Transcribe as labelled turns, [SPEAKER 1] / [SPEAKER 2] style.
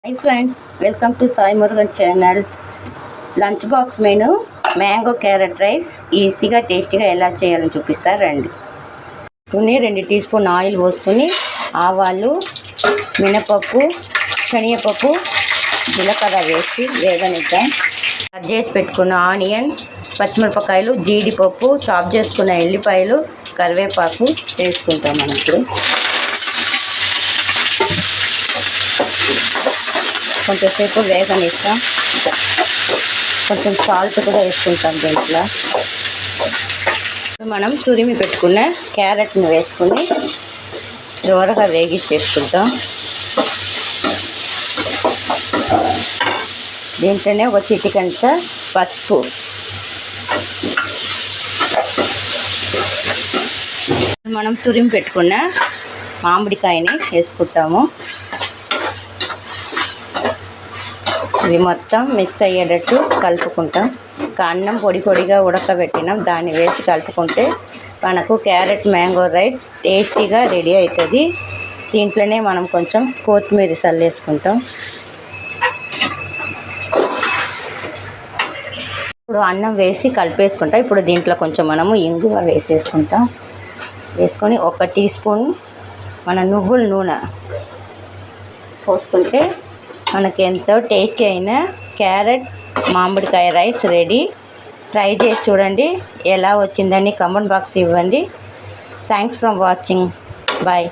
[SPEAKER 1] Hi friends, welcome to Sai Murugan channel. Lunch box menu mango carrot rice ఈజీగా టేస్టీగా ఎలా చేయాలని చూపిస్తారు రండి. 2 టీ స్పూన్ ఆయిల్ పోసుకొని ఆవాలు, మినపప్పు, శనగపప్పు, జీలకర్ర వేసి వేగనిద్దాం. కట్ చేసి పెట్టుకున్న ఆనియన్, పచ్చిమిరపకాయలు, జీడిపప్పు, చాప్ చేసుకున్న ఎల్లిపాయలు, కరివేపాకు వేసుకుంటాం. మనం ఇప్పుడు కొంచెంసేపు వేగనిస్తాం. కొంచెం సాల్ట్ కూడా వేసుకుంటాం దీంట్లో. మనం తురిమి పెట్టుకున్న క్యారెట్ని వేసుకుని దూరగా వేగించేసుకుంటాం. దీంట్లోనే ఒక చిటికంత పసుపు, మనం తురిమి పెట్టుకున్న మామిడికాయని వేసుకుంటాము. ఇది మొత్తం మిక్స్ అయ్యేటట్టు కలుపుకుంటాం. అన్నం పొడి పొడిగా ఉడకబెట్టినాం, దాన్ని వేసి కలుపుకుంటే మనకు క్యారెట్ మ్యాంగో రైస్ టేస్టీగా రెడీ అవుతుంది. దీంట్లోనే మనం కొంచెం కొత్తిమీర చల్లేసుకుంటాం. ఇప్పుడు అన్నం వేసి కలిపేసుకుంటాం. ఇప్పుడు దీంట్లో కొంచెం మనము ఇంగువ వేసేసుకుంటాం. వేసుకొని 1 టీ స్పూన్ మన నువ్వుల నూనె పోసుకుంటే మనకి ఎంతో టేస్టీ అయిన క్యారెట్ మామిడికాయ రైస్ రెడీ. ట్రై చేసి చూడండి, ఎలా వచ్చిందని కామెంట్ బాక్స్ ఇవ్వండి. Thanks for watching. బాయ్.